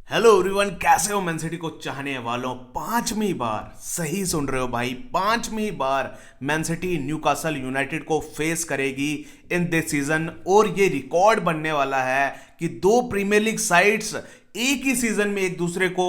Hello everyone, कैसे हो? Man city को चाहने वालों, पांचवी बार, सही सुन रहे हो भाई, पांचवी बार मैन सिटी न्यूकासल यूनाइटेड को फेस करेगी इन दिस सीजन। और ये रिकॉर्ड बनने वाला है कि दो प्रीमियर लीग साइड्स एक ही सीजन में एक दूसरे को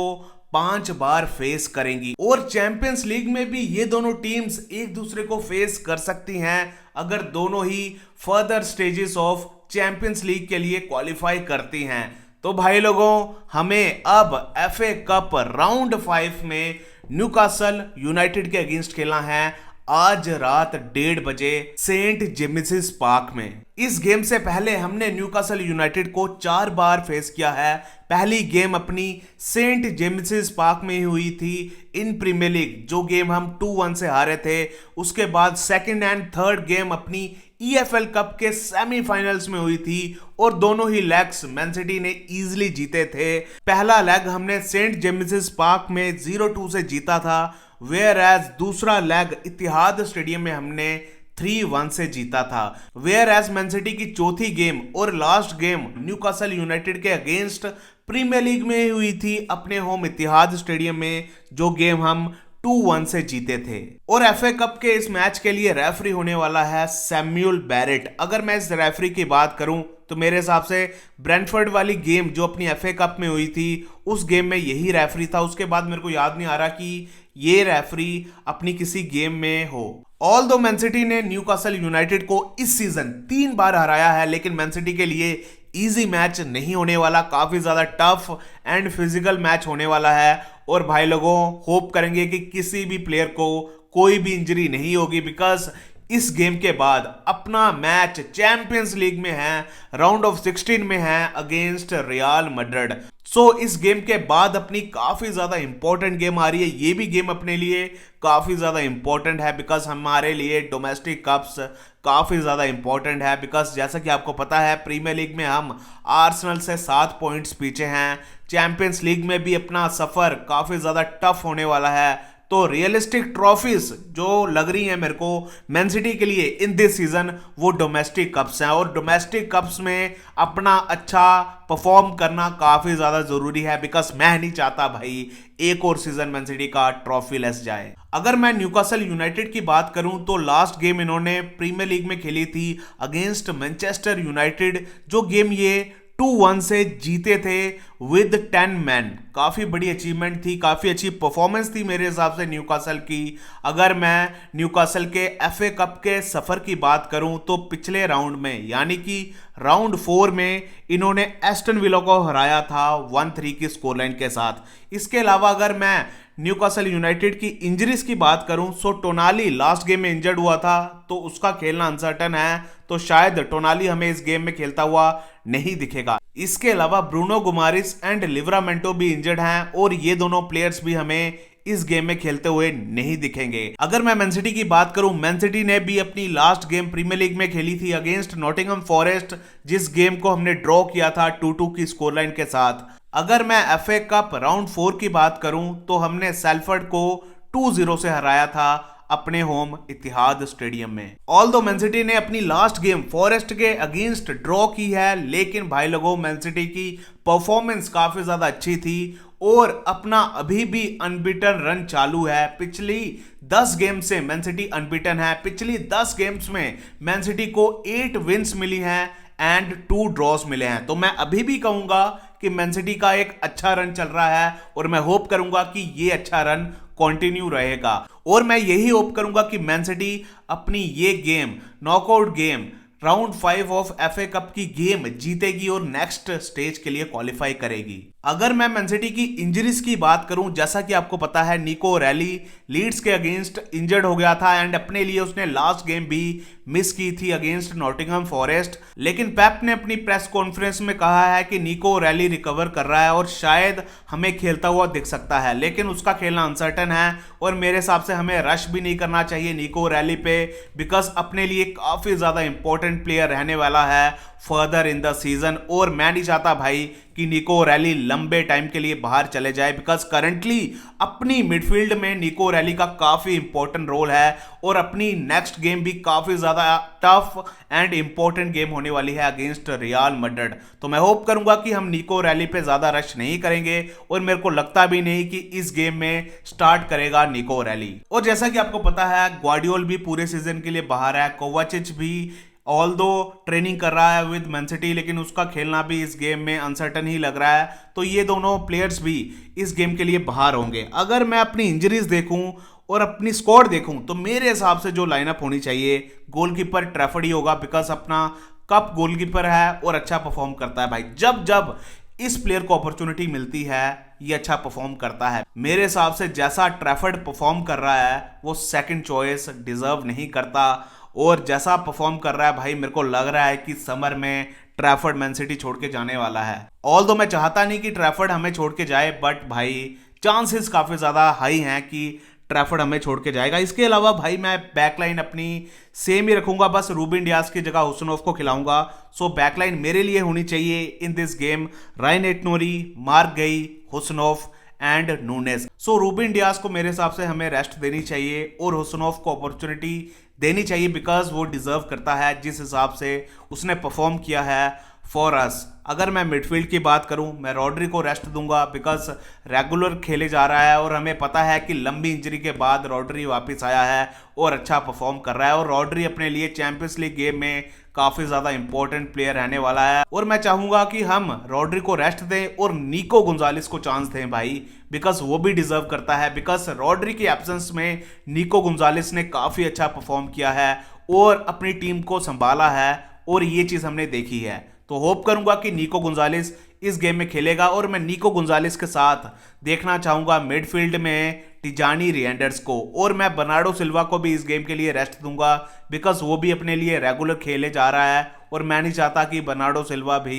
5 बार फेस करेंगी। और चैंपियंस लीग में भी ये दोनों टीम्स एक दूसरे को फेस कर सकती हैं अगर दोनों ही further stages of champions league के लिए क्वालिफाई करती हैं। तो भाई लोगों, हमें अब एफए कप राउंड 5 में न्यूकासल यूनाइटेड के अगेंस्ट खेलना है आज रात 1:30 बजे सेंट जेम्सिस पार्क में। इस गेम से पहले हमने न्यूकासल यूनाइटेड को 4 बार फेस किया है। पहली गेम अपनी सेंट जेम्सिस पार्क में ही हुई थी इन प्रीमियर लीग, जो गेम हम 2-1 से हारे थे। उसके बाद सेकंड एंड थर्ड गेम अपनी ईएफएल कप के सेमीफाइनल्स में हुई थी और दोनों ही लेग्स मैन सिटी ने इजीली जीते थे। पहला लेग हमने सेंट जेम्सिस पार्क में 0-2 से जीता था, वेयर एज दूसरा लेग इतिहाद स्टेडियम में हमने 3-1 से जीता था। वेयर एज मैन सिटी की चौथी गेम और लास्ट गेम न्यूकासल यूनाइटेड के अगेंस्ट प्रीमियर लीग में ही हुई थी अपने होम इतिहाद स्टेडियम में, जो गेम हम 2-1 से जीते थे। और एफए कप के इस मैच के लिए रेफरी होने वाला है सैमुअल बैरेट। अगर मैं इस रेफरी की बात करूं तो मेरे हिसाब से ब्रेंटफोर्ड वाली गेम जो अपनी एफए कप में हुई थी उस गेम में यही रेफरी था। उसके बाद मेरे को याद नहीं आ रहा कि ये रेफरी अपनी किसी गेम में हो। ऑल दो मैन सिटी ने न्यूकासल यूनाइटेड को इस सीजन 3 बार हराया है, लेकिन मैन सिटी के लिए इजी मैच नहीं होने वाला, काफी ज्यादा टफ एंड फिजिकल मैच होने वाला है। और भाई लोगों, होप करेंगे कि किसी भी प्लेयर को कोई भी इंजरी नहीं होगी, बिकॉज इस गेम के बाद अपना मैच चैंपियंस लीग में है, राउंड ऑफ 16 में है अगेंस्ट रियल मैड्रिड। सो इस गेम के बाद अपनी काफी ज्यादा इंपॉर्टेंट गेम आ रही है। ये भी गेम अपने लिए काफी ज्यादा इंपॉर्टेंट है बिकॉज हमारे लिए डोमेस्टिक कप्स काफी ज्यादा इंपॉर्टेंट है। बिकॉज जैसा कि आपको पता है, प्रीमियर लीग में हम आर्सेनल से 7 पॉइंट्स पीछे हैं। चैंपियंस लीग में भी अपना सफर काफी ज्यादा टफ होने वाला है। तो रियलिस्टिक ट्रॉफीज जो लग रही हैं मेरे को मैन सिटी के लिए इन दिस सीजन, वो डोमेस्टिक कप्स हैं। और डोमेस्टिक कप्स में अपना अच्छा परफॉर्म करना काफी ज्यादा जरूरी है, बिकॉज मैं नहीं चाहता भाई एक और सीजन मैन सिटी का ट्रॉफी लेस जाए। अगर मैं न्यूकासल यूनाइटेड की बात करूं तो लास्ट गेम इन्होंने प्रीमियर लीग में खेली थी अगेंस्ट मैनचेस्टर यूनाइटेड, जो गेम ये 2-1 से जीते थे विद 10 मैन। काफी बड़ी अचीवमेंट थी, काफी अच्छी परफॉर्मेंस थी मेरे हिसाब से न्यूकासल की। अगर मैं न्यूकासल के एफए कप के सफर की बात करूं तो पिछले राउंड में यानी कि राउंड 4 में इन्होंने एस्टन विला को हराया था 1-3 की स्कोरलाइन के साथ। इसके अलावा अगर मैं न्यूकासल यूनाइटेड की इंजरीज की बात करूं तो टोनाली लास्ट गेम में इंजर्ड हुआ था, तो उसका खेलना अनसर्टन है, तो शायद टोनाली हमें इस गेम में खेलता हुआ नहीं दिखेगा। इसके अलावा ब्रूनो गुमारिस एंड लिवरामेंटो भी इंजर्ड हैं और ये दोनों प्लेयर्स भी हमें इस गेम में खेलते हुए नहीं दिखेंगे। अगर मैं मैन सिटी की बात करूं, मैन सिटी ने भी अपनी लास्ट गेम प्रीमियर लीग में खेली थी अगेंस्ट नॉटिंघम फॉरेस्ट, जिस गेम को हमने ड्रॉ किया था 2-2 की स्कोरलाइन के साथ। अगर मैं एफए कप राउंड 4 की बात करूं तो हमने सेल्फर्ड को 2-0 से हराया था अपने होम इतिहाद स्टेडियम में। ऑल दो मैन सिटी ने अपनी लास्ट गेम फॉरेस्ट के अगेंस्ट ड्रॉ की है, लेकिन भाई लोगों, मैन सिटी की परफॉर्मेंस काफी ज्यादा अच्छी थी और अपना अभी भी अनबीटन रन चालू है। पिछली 10 गेम से मैन सिटी अनबीटन है। पिछली 10 गेम्स में मैन सिटी को 8 विन्स मिली हैं एंड 2 ड्रॉस मिले हैं। तो मैं अभी भी कहूंगा कि मैन सिटी का एक अच्छा रन चल रहा है और मैं होप करूंगा कि ये अच्छा रन कंटिन्यू रहेगा। और मैं यही होप करूंगा कि मैन सिटी अपनी ये game, knockout game, round 5 of FA cup की गेम जीतेगी और नेक्स्ट स्टेज के लिए क्वालिफाई करेगी। अगर मैं मैन सिटी की इंजरीज की बात करूं, जैसा कि आपको पता है निको रैली लीड्स के अगेंस्ट इंजर्ड हो गया था एंड अपने लिए उसने लास्ट गेम भी मिस की थी अगेंस्ट नॉटिंघम फॉरेस्ट। लेकिन पेप ने अपनी प्रेस कॉन्फ्रेंस में कहा है कि निको रैली रिकवर कर रहा है और शायद हमें खेलता हुआ दिख सकता है, लेकिन उसका खेलना अनसर्टन है और मेरे हिसाब से हमें रश भी नहीं करना चाहिए निको रैली पे, बिकॉज अपने लिए काफी ज्यादा इंपॉर्टेंट प्लेयर रहने वाला है फर्दर इन द सीजन। और मैं नहीं चाहता भाई कि निको रैली लंबे टाइम के लिए बाहर चले जाए, बिकॉज करंटली अपनी मिडफील्ड में निको रैली का काफी इंपॉर्टेंट रोल है और अपनी नेक्स्ट गेम भी काफी ज्यादा टफ एंड इंपॉर्टेंट गेम होने वाली है अगेंस्ट रियल मैड्रिड। तो मैं होप करूंगा कि हम निको रैली पे ज्यादा रश नहीं करेंगे और मेरे को लगता भी नहीं कि इस गेम में स्टार्ट करेगा निको रैली। और जैसा कि आपको पता है ग्वार्डियोल भी पूरे सीजन के लिए बाहर है, कोवाचिच भी ऑल दो ट्रेनिंग कर रहा है विद मैन सिटी, लेकिन उसका खेलना भी इस गेम में अनसर्टन ही लग रहा है। तो ये दोनों प्लेयर्स भी इस गेम के लिए बाहर होंगे। अगर मैं अपनी इंजरीज देखूं और अपनी स्क्वाड देखूं तो मेरे हिसाब से जो लाइनअप होनी चाहिए, गोलकीपर ट्रैफर्ड ही होगा, बिकॉज अपना कप गोलकीपर है और अच्छा परफॉर्म करता है भाई। जब जब इस प्लेयर को अपॉर्चुनिटी मिलती है ये अच्छा परफॉर्म करता है। मेरे हिसाब से जैसा ट्रैफर्ड परफॉर्म कर रहा है वो सेकंड चॉइस डिजर्व नहीं करता, और जैसा परफॉर्म कर रहा है भाई मेरे को लग रहा है कि समर में ट्रैफर्ड मैन सिटी छोड़ के जाने वाला है। ऑल्दो मैं चाहता नहीं कि ट्रैफर्ड हमें छोड़ के जाए, बट भाई चांसेस काफी ज्यादा हाई हैं कि ट्रैफर्ड हमें छोड़ के जाएगा। इसके अलावा भाई मैं बैकलाइन अपनी सेम ही रखूंगा, बस रूबिन डियास की जगह हुसैनोफ को खिलाऊंगा। सो बैकलाइन मेरे लिए होनी चाहिए in this game Rayan Ait Nouri, Marc Guehi, हुसैनोफ and Nunez. So Ruben Dias को मेरे हिसाब से हमें रेस्ट देनी चाहिए और हुसैनोफ को अपॉर्चुनिटी देनी चाहिए, बिकॉज वो डिजर्व करता है जिस हिसाब से उसने परफॉर्म किया है फॉर अस। अगर मैं मिडफील्ड की बात करूं, मैं रॉड्री को रेस्ट दूंगा, बिकॉज रेगुलर खेले जा रहा है और हमें पता है कि लंबी इंजरी के बाद रॉड्री वापस आया है और अच्छा परफॉर्म कर रहा है, और रॉड्री अपने लिए चैंपियंस लीग गेम में काफी ज्यादा इंपॉर्टेंट प्लेयर रहने वाला है। और मैं चाहूंगा कि हम रॉड्री को रेस्ट दें और निको गुंजालिस को चांस दें भाई, बिकॉज वो भी डिजर्व करता है। बिकॉज रॉड्री की एब्सेंस में निको गुंजालिस ने काफी अच्छा परफॉर्म किया है और अपनी टीम को संभाला है, और ये चीज हमने देखी है। तो होप करूंगा कि निको गुंजालिस इस गेम में खेलेगा, और मैं निको गुंजालिस के साथ देखना चाहूंगा मिडफील्ड में टिजानी रिएंडर्स को, और मैं बर्नार्डो सिल्वा को भी इस गेम के लिए रेस्ट दूंगा, बिकॉज वो भी अपने लिए रेगुलर खेले जा रहा है और मैं नहीं चाहता कि बर्नार्डो सिल्वा भी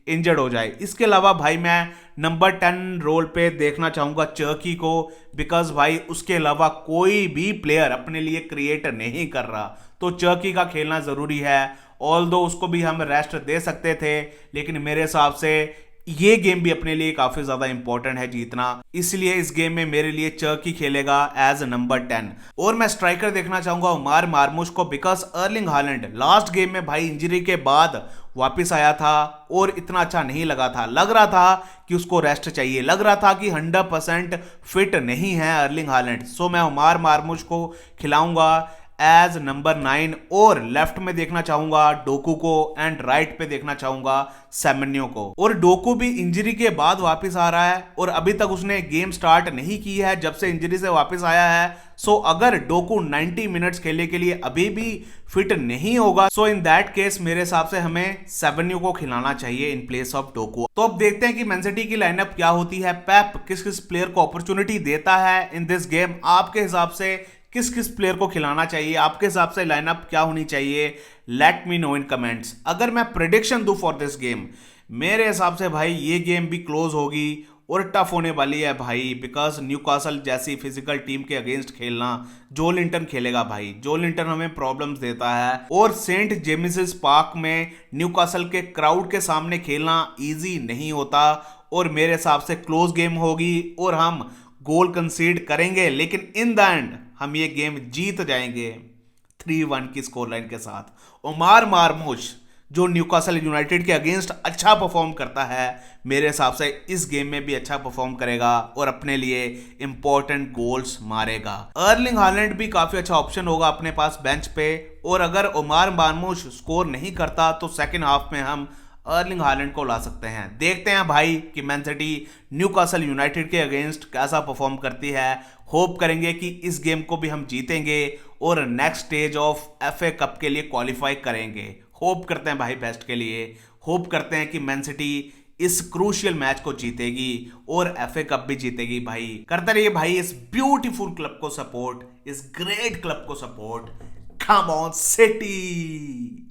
इंजर्ड हो जाए। इसके अलावा भाई मैं नंबर 10 रोल पे देखना चाहूंगा चर्की को, बिकॉज भाई उसके अलावा कोई भी प्लेयर अपने लिए क्रिएट नहीं कर रहा, तो चर्की का खेलना जरूरी है। ऑल्दो उसको भी हम रेस्ट दे सकते थे, लेकिन मेरे हिसाब से ये गेम भी अपने लिए काफी ज्यादा इंपॉर्टेंट है जीतना, इसलिए इस गेम में मेरे लिए चर्की खेलेगा एज नंबर 10। और मैं स्ट्राइकर देखना चाहूंगा उमार मार्मुश को, because Erling Haaland last game में भाई इंजरी के बाद वापस आया था और इतना अच्छा नहीं लगा था, लग रहा था कि उसको रेस्ट चाहिए, लग रहा था कि 100% फिट नहीं है अर्लिंग हालैंड। सो मैं उमार मार्मुश को खिलाऊंगा एज नंबर 9, और लेफ्ट में देखना चाहूंगा डोकू को एंड राइट पे देखना चाहूंगा सेमेन्यो को। और डोकू भी इंजरी के बाद वापस आ रहा है और अभी तक उसने गेम स्टार्ट नहीं की है जब से इंजरी से वापस आया है। सो अगर डोकू 90 मिनट्स खेलने के लिए अभी भी फिट नहीं होगा, सो इन दैट केस मेरे हिसाब से हमें सेवेन्यू को खिलाना चाहिए इन प्लेस ऑफ डोकू। तो अब देखते हैं कि मैन सिटी की लाइनअप क्या होती है, पेप किस किस प्लेयर को अपॉर्चुनिटी देता है इन दिस गेम। आपके हिसाब से किस किस प्लेयर को खिलाना चाहिए, आपके हिसाब से लाइनअप क्या होनी चाहिए, लेट मी नो इन कमेंट्स। अगर मैं प्रेडिक्शन दूं फॉर दिस गेम, मेरे हिसाब से भाई ये गेम भी क्लोज होगी और टफ होने वाली है भाई, बिकॉज न्यूकासल जैसी फिजिकल टीम के अगेंस्ट खेलना जोलिंटन खेलेगा भाई। जोलिंटन हमें प्रॉब्लम्स देता है, और सेंट जेम्स पार्क में न्यूकासल के क्राउड के सामने खेलना इजी नहीं होता, और मेरे हिसाब से क्लोज गेम होगी और हम गोल कंसीड करेंगे, लेकिन इन द एंड हम ये गेम जीत जाएंगे 3-1 की स्कोर लाइन के साथ। उमार मार्मुश जो न्यूकासल यूनाइटेड के अगेंस्ट अच्छा परफॉर्म करता है, मेरे हिसाब से इस गेम में भी अच्छा परफॉर्म करेगा और अपने लिए इंपॉर्टेंट गोल्स मारेगा। अर्लिंग हालैंड भी काफी अच्छा ऑप्शन होगा अपने पास बेंच पे, और अगर उमार मार्मुश स्कोर नहीं करता तो सेकेंड हाफ में हम अर्लिंग हालैंड को ला सकते हैं। देखते हैं भाई कि मैन सिटी न्यूकासल यूनाइटेड के अगेंस्ट कैसा परफॉर्म करती है। होप करेंगे कि इस गेम को भी हम जीतेंगे और next stage of FA cup के लिए क्वालिफाई करेंगे। होप करते हैं भाई बेस्ट के लिए, होप करते हैं कि मैन सिटी इस क्रूशियल मैच को जीतेगी और एफए कप भी जीतेगी भाई। करते रहिए भाई इस ब्यूटीफुल क्लब को सपोर्ट, इस ग्रेट क्लब को सपोर्ट। Come on city.